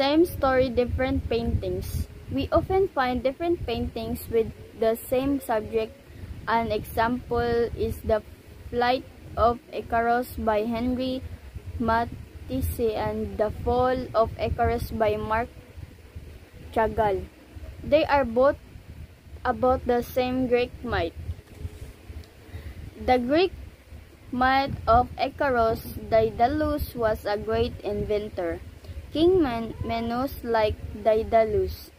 Same story, different paintings. We often find different paintings with the same subject. An example is The Flight of Icarus by Henri Matisse and The Fall of Icarus by Marc Chagall. They are both about the same Greek myth. The Greek myth of Icarus, Daedalus was a great inventor. King Minos liked Daedalus'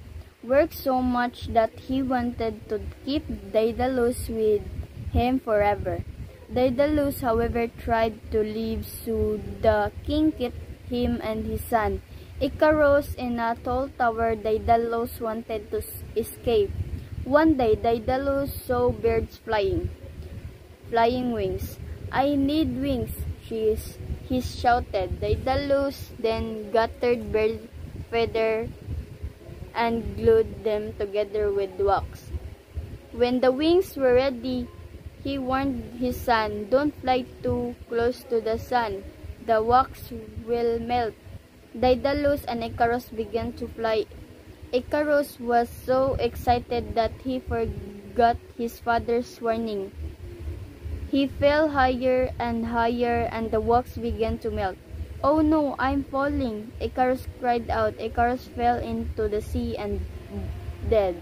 work so much that he wanted to keep Daedalus with him forever. Daedalus, however, tried to leave, so the king kept him and his son. Icarus in a tall tower. Daedalus wanted to escape. One day, Daedalus saw birds flying wings. "I need wings," he shouted. Daedalus then gathered bird feathers and glued them together with wax. When the wings were ready, he warned his son, "Don't fly too close to the sun. The wax will melt." Daedalus and Icarus began to fly. Icarus was so excited that he forgot his father's warning. He fell higher and higher, and the wax began to melt. "Oh no, I'm falling!" Icarus cried out. Icarus fell into the sea and dead.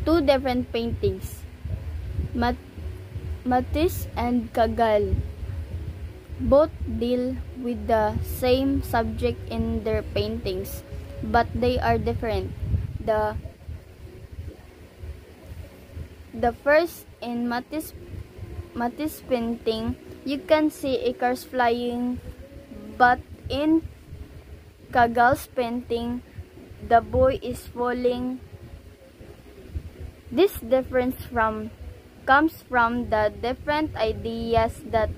Two different paintings. Matisse and Chagall both deal with the same subject in their paintings, but they are different. The first, in Matisse painting, you can see Icarus flying, but in Chagall's painting, the boy is falling. This difference comes from the different ideas that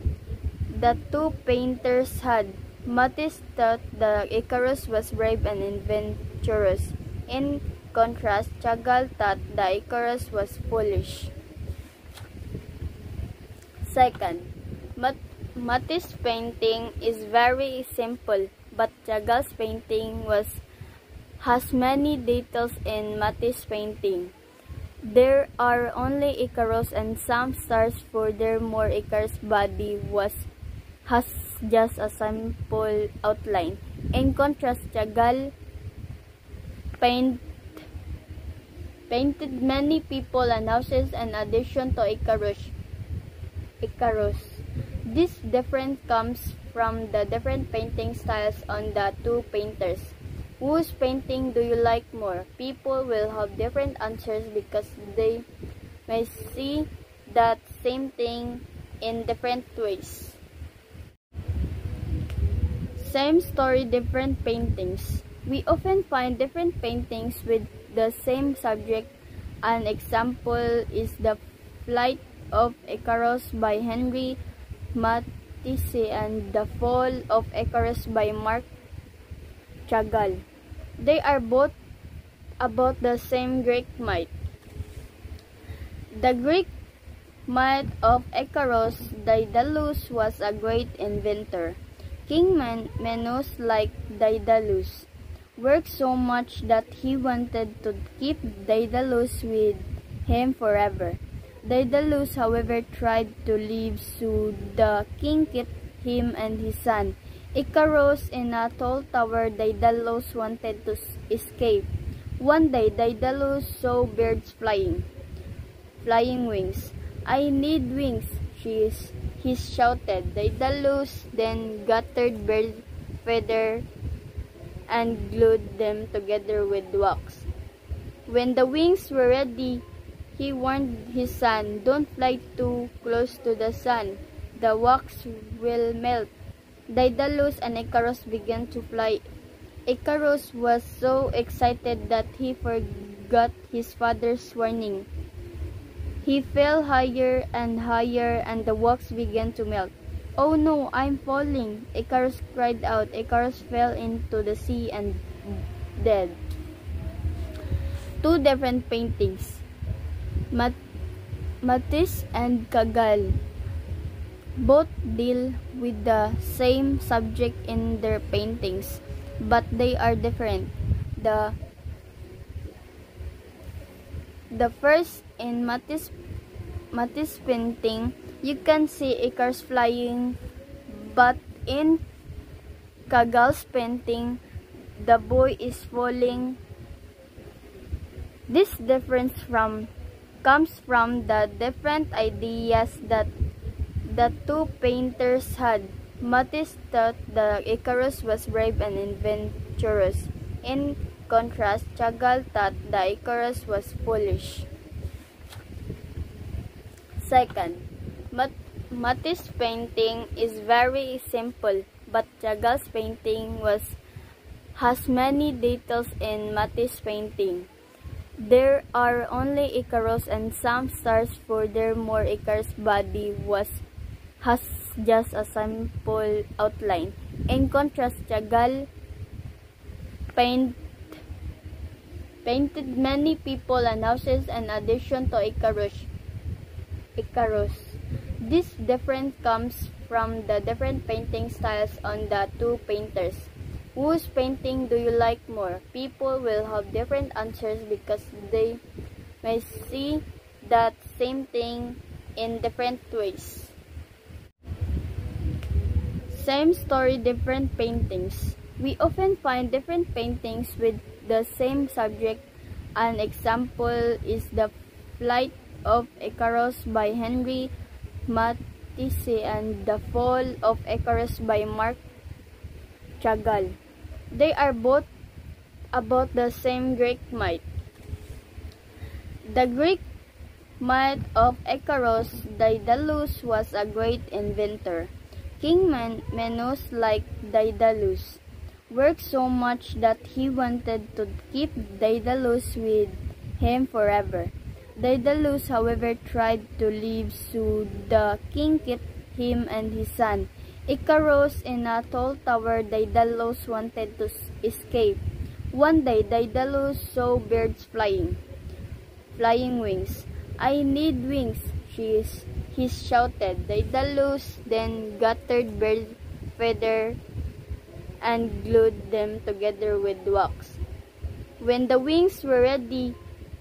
the two painters had. Matisse thought the Icarus was brave and adventurous. In contrast, Chagall thought the Icarus was foolish. Second, Matisse' painting is very simple, but Chagall's painting has many details. In Matisse' painting, there are only Icarus and some stars. Furthermore, Icarus' body has just a simple outline. In contrast, Chagall painted many people and houses in addition to Icarus. This difference comes from the different painting styles on the two painters. Whose painting do you like more? People will have different answers because they may see that same thing in different ways. Same story, different paintings. We often find different paintings with the same subject. An example is The Flight of Icarus by Henri Matisse and The Fall of Icarus by Marc Chagall. They are both about the same Greek myth. The Greek myth of Icarus, Daedalus was a great inventor. King Minos liked Daedalus' work so much that he wanted to keep Daedalus with him forever. Daedalus, however, tried to leave, so the king kept him and his son. Icarus in a tall tower. Daedalus wanted to escape. One day, Daedalus saw birds flying wings. "I need wings," he shouted. Daedalus then gathered bird feathers and glued them together with wax. When the wings were ready, he warned his son, "Don't fly too close to the sun. The wax will melt." Daedalus and Icarus began to fly. Icarus was so excited that he forgot his father's warning. He fell higher and higher, and the wax began to melt. "Oh no, I'm falling!" Icarus cried out. Icarus fell into the sea and dead. Two different paintings. Matisse and Chagall both deal with the same subject in their paintings, but they are different. The first in Matisse painting, you can see Icarus flying, but in Chagall's painting, the boy is falling. This difference comes from the different ideas that the two painters had. Matisse thought the Icarus was brave and adventurous. In contrast, Chagall thought the Icarus was foolish. Second, Matisse's painting is very simple, but Chagall's painting has many details in Matisse's painting. There are only Icarus and some stars. Furthermore, Icarus' body has just a simple outline. In contrast, Chagall painted many people and houses in addition to Icarus. This difference comes from the different painting styles on the two painters. Whose painting do you like more? People will have different answers because they may see that same thing in different ways. Same story, different paintings. We often find different paintings with the same subject. An example is The Flight of Icarus by Henri Matisse and The Fall of Icarus by Marc Chagall. They are both about the same Greek myth. The Greek myth of Icarus, Daedalus was a great inventor. King Minos liked Daedalus' work so much that he wanted to keep Daedalus with him forever. Daedalus, however, tried to leave, so the king kept him and his son. Icarus in a tall tower. Daedalus wanted to escape. One day, Daedalus saw birds flying wings. "I need wings," he shouted. Daedalus then gathered bird feathers and glued them together with wax. When the wings were ready,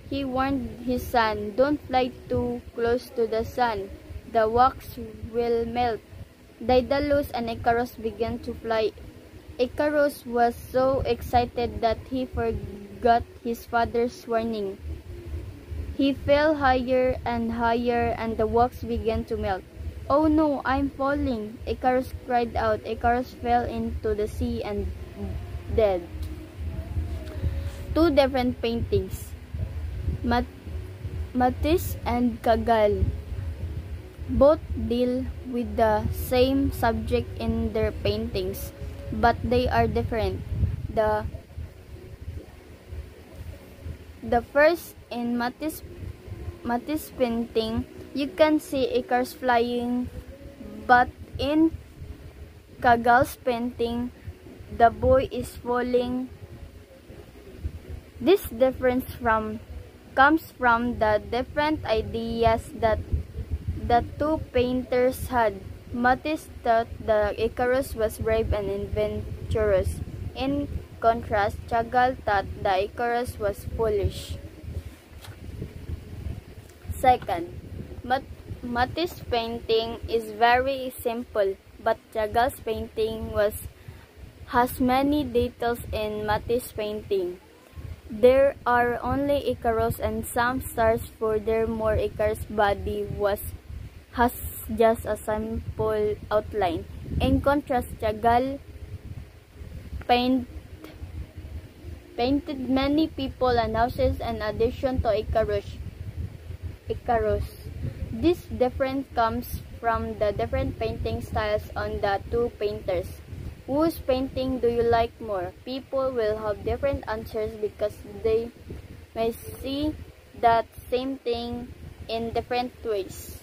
he warned his son, "Don't fly too close to the sun. The wax will melt." Daedalus and Icarus began to fly. Icarus was so excited that he forgot his father's warning. He fell higher and higher, and the wax began to melt. "Oh no, I'm falling!" Icarus cried out. Icarus fell into the sea and dead. Two different paintings. Matisse and Chagall both deal with the same subject in their paintings, but they are different. The first in Matisse painting, you can see Icarus flying, but in Chagall's painting, the boy is falling. This difference comes from the different ideas that the two painters had. Matisse thought the Icarus was brave and adventurous. In contrast, Chagall thought the Icarus was foolish. Second, Matisse's painting is very simple, but Chagall's painting has many details in Matisse's painting. There are only Icarus and some stars. Furthermore, Icarus' body has just a simple outline. In contrast, Chagall painted many people and houses in addition to Icarus. This difference comes from the different painting styles on the two painters. Whose painting do you like more? People will have different answers because they may see that same thing in different ways.